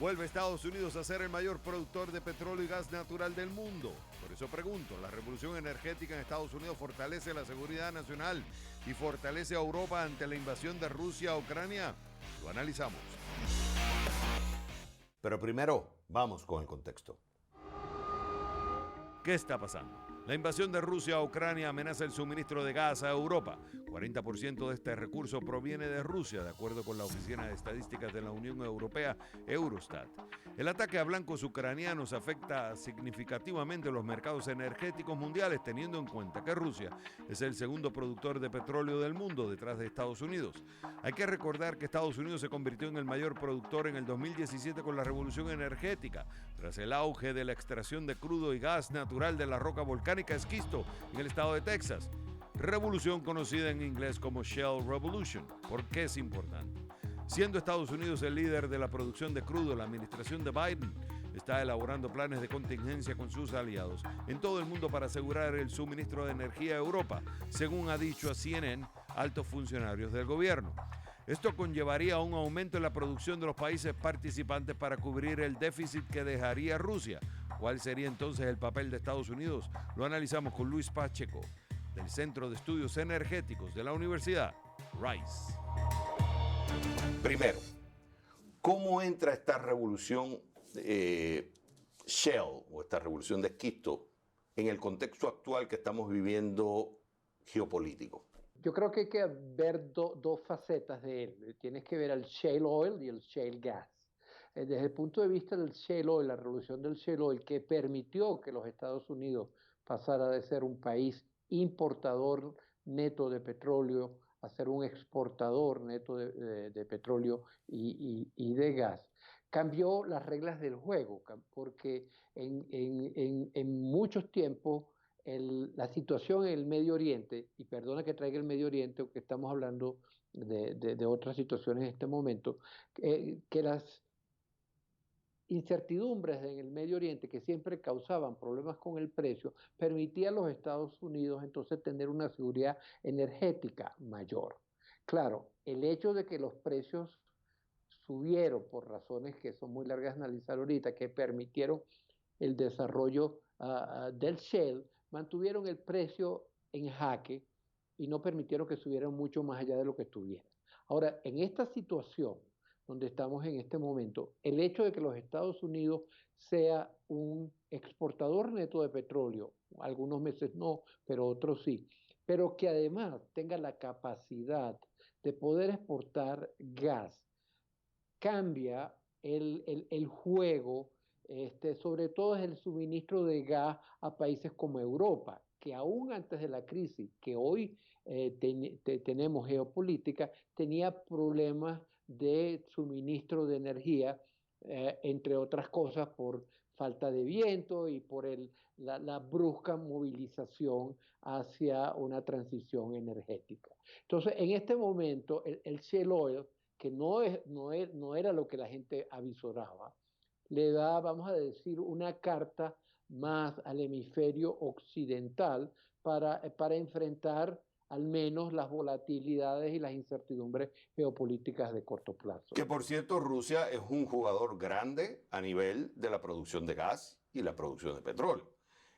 Vuelve Estados Unidos a ser el mayor productor de petróleo y gas natural del mundo. Por eso pregunto, ¿la revolución energética en Estados Unidos fortalece la seguridad nacional y fortalece a Europa ante la invasión de Rusia a Ucrania? Lo analizamos. Pero primero, vamos con el contexto. ¿Qué está pasando? La invasión de Rusia a Ucrania amenaza el suministro de gas a Europa. 40% de este recurso proviene de Rusia, de acuerdo con la Oficina de Estadísticas de la Unión Europea, Eurostat. El ataque a blancos ucranianos afecta significativamente los mercados energéticos mundiales, teniendo en cuenta que Rusia es el segundo productor de petróleo del mundo, detrás de Estados Unidos. Hay que recordar que Estados Unidos se convirtió en el mayor productor en el 2017 con la revolución energética, tras el auge de la extracción de crudo y gas natural de la roca volcánica esquisto en el estado de Texas. Revolución conocida en inglés como Shale Revolution. ¿Por qué es importante? Siendo Estados Unidos el líder de la producción de crudo, la administración de Biden está elaborando planes de contingencia con sus aliados en todo el mundo para asegurar el suministro de energía a Europa, según ha dicho a CNN altos funcionarios del gobierno. Esto conllevaría un aumento en la producción de los países participantes para cubrir el déficit que dejaría Rusia. ¿Cuál sería entonces el papel de Estados Unidos? Lo analizamos con Luis Pacheco, del Centro de Estudios Energéticos de la Universidad Rice. Primero, ¿cómo entra esta revolución Shale o esta revolución de esquisto en el contexto actual que estamos viviendo geopolítico? Yo creo que hay que ver dos facetas de él. Tienes que ver al shale oil y el shale gas. Desde el punto de vista del shale oil, la revolución del shale oil, que permitió que los Estados Unidos pasara de ser un país importador neto de petróleo a ser un exportador neto de petróleo y de gas, cambió las reglas del juego, porque en muchos tiempos la situación en el Medio Oriente, y perdona que traiga el Medio Oriente, aunque estamos hablando de otras situaciones en este momento, que las incertidumbres en el Medio Oriente, que siempre causaban problemas con el precio, permitían a los Estados Unidos entonces tener una seguridad energética mayor. Claro, el hecho de que los precios subieron por razones que son muy largas de analizar ahorita, que permitieron el desarrollo del shale, mantuvieron el precio en jaque y no permitieron que subieran mucho más allá de lo que estuviera. Ahora, en esta situación donde estamos en este momento, el hecho de que los Estados Unidos sea un exportador neto de petróleo, algunos meses no, pero otros sí, pero que además tenga la capacidad de poder exportar gas, cambia el juego, sobre todo es el suministro de gas a países como Europa, que aún antes de la crisis que hoy tenemos geopolítica, tenía problemas de suministro de energía, entre otras cosas por falta de viento y por la brusca movilización hacia una transición energética. Entonces, en este momento, el shale oil, que no era lo que la gente avisoraba, le da, vamos a decir, una carta más al hemisferio occidental para enfrentar al menos las volatilidades y las incertidumbres geopolíticas de corto plazo. Que por cierto, Rusia es un jugador grande a nivel de la producción de gas y la producción de petróleo.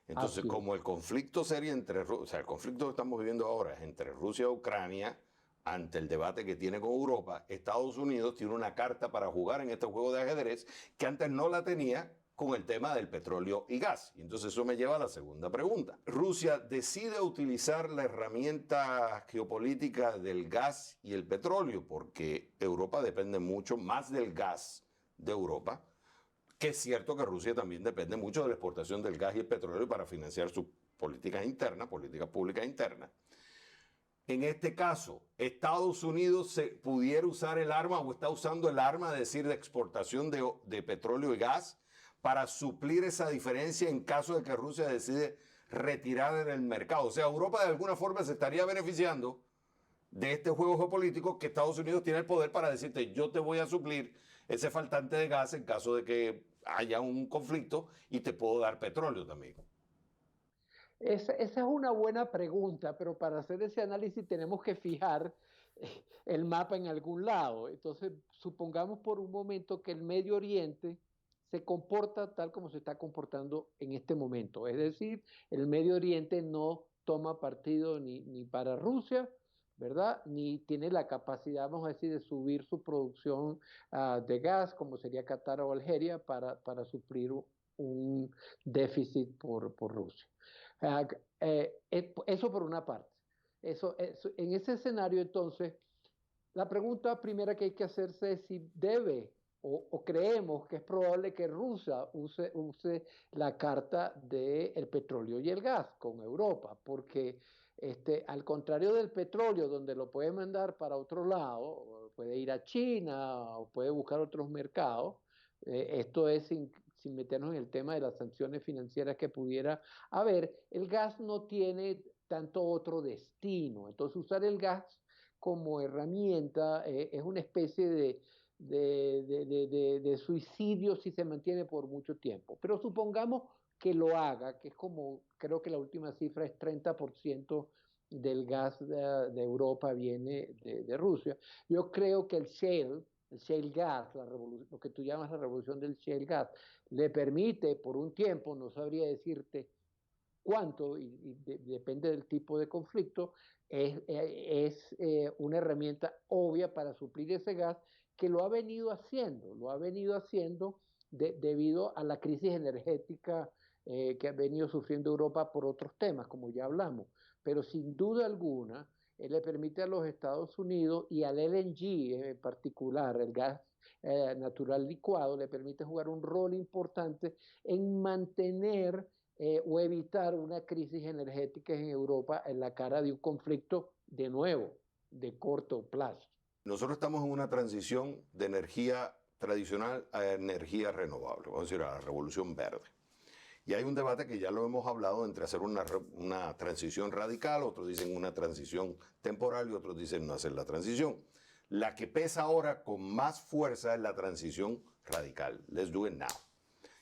Entonces, como el conflicto sería el conflicto que estamos viviendo ahora es entre Rusia y Ucrania, ante el debate que tiene con Europa, Estados Unidos tiene una carta para jugar en este juego de ajedrez que antes no la tenía con el tema del petróleo y gas. Y entonces eso me lleva a la segunda pregunta. Rusia decide utilizar la herramienta geopolítica del gas y el petróleo porque Europa depende mucho más del gas de Europa, que es cierto que Rusia también depende mucho de la exportación del gas y el petróleo para financiar sus políticas internas, políticas públicas internas. En este caso, Estados Unidos pudiera usar el arma o está usando el arma, es decir, de exportación de petróleo y gas para suplir esa diferencia en caso de que Rusia decide retirar en el mercado. O sea, Europa de alguna forma se estaría beneficiando de este juego geopolítico que Estados Unidos tiene el poder para decirte yo te voy a suplir ese faltante de gas en caso de que haya un conflicto y te puedo dar petróleo también. Esa es una buena pregunta, pero para hacer ese análisis tenemos que fijar el mapa en algún lado. Entonces, supongamos por un momento que el Medio Oriente se comporta tal como se está comportando en este momento. Es decir, el Medio Oriente no toma partido ni para Rusia, ¿verdad? Ni tiene la capacidad, vamos a decir, de subir su producción de gas, como sería Qatar o Algeria, para suplir un déficit por Rusia. Uh, eso por una parte. En ese escenario, entonces, la pregunta primera que hay que hacerse es si debe o creemos que es probable que Rusia use la carta del petróleo y el gas con Europa, porque al contrario del petróleo, donde lo puede mandar para otro lado, puede ir a China o puede buscar otros mercados, esto es sin meternos en el tema de las sanciones financieras que pudiera haber, el gas no tiene tanto otro destino. Entonces usar el gas como herramienta es una especie de suicidio si se mantiene por mucho tiempo. Pero supongamos que lo haga, que es como, creo que la última cifra es 30% del gas de Europa viene de Rusia. Yo creo que el shale gas, lo que tú llamas la revolución del shale gas, le permite por un tiempo, no sabría decirte cuánto, depende del tipo de conflicto, es una herramienta obvia para suplir ese gas que lo ha venido haciendo debido a la crisis energética que ha venido sufriendo Europa por otros temas, como ya hablamos. Pero sin duda alguna, le permite a los Estados Unidos y al LNG en particular, el gas natural licuado, le permite jugar un rol importante en mantener o evitar una crisis energética en Europa en la cara de un conflicto de nuevo, de corto plazo. Nosotros estamos en una transición de energía tradicional a energía renovable, vamos a decir, a la revolución verde. Y hay un debate que ya lo hemos hablado entre hacer una transición radical, otros dicen una transición temporal y otros dicen no hacer la transición. La que pesa ahora con más fuerza es la transición radical. Let's do it now.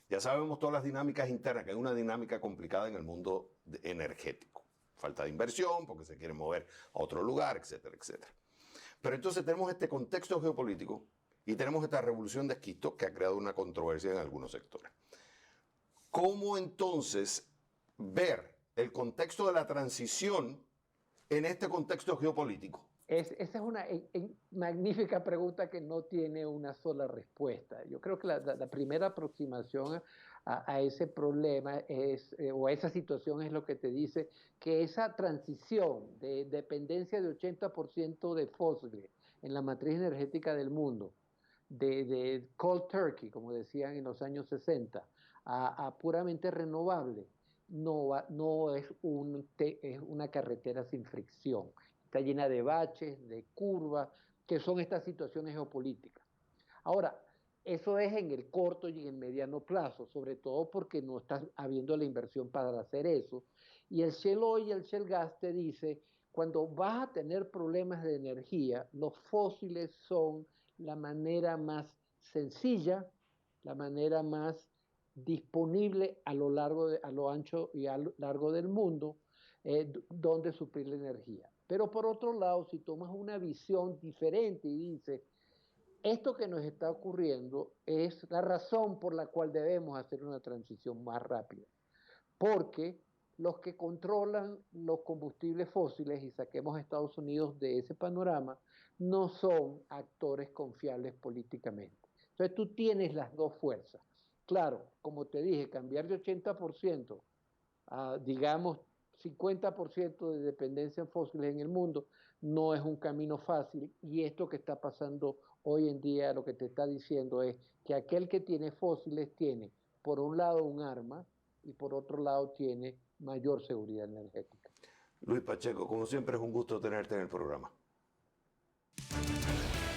Ya sabemos todas las dinámicas internas, que hay una dinámica complicada en el mundo energético. Falta de inversión, porque se quiere mover a otro lugar, etcétera, etcétera. Pero entonces tenemos este contexto geopolítico y tenemos esta revolución de esquisto que ha creado una controversia en algunos sectores. ¿Cómo entonces ver el contexto de la transición en este contexto geopolítico? Esa es una magnífica pregunta que no tiene una sola respuesta. Yo creo que la primera aproximación a ese problema o a esa situación es lo que te dice que esa transición de dependencia de 80% de fósiles en la matriz energética del mundo, de cold turkey, como decían en los años 60, a puramente renovable, no es una carretera sin fricción. Está llena de baches, de curvas, que son estas situaciones geopolíticas. Ahora, eso es en el corto y en el mediano plazo, sobre todo porque no está habiendo la inversión para hacer eso. Y el shale oil y el shale gas te dice, cuando vas a tener problemas de energía, los fósiles son la manera más sencilla, la manera más disponible a lo ancho y a lo largo del mundo, donde suplir la energía. Pero por otro lado, si tomas una visión diferente y dices, esto que nos está ocurriendo es la razón por la cual debemos hacer una transición más rápida. Porque los que controlan los combustibles fósiles, y saquemos a Estados Unidos de ese panorama, no son actores confiables políticamente. Entonces tú tienes las dos fuerzas. Claro, como te dije, cambiar de 80% a, digamos, 50% de dependencia en fósiles en el mundo no es un camino fácil, y esto que está pasando hoy en día lo que te está diciendo es que aquel que tiene fósiles tiene por un lado un arma y por otro lado tiene mayor seguridad energética. Luis Pacheco, como siempre es un gusto tenerte en el programa.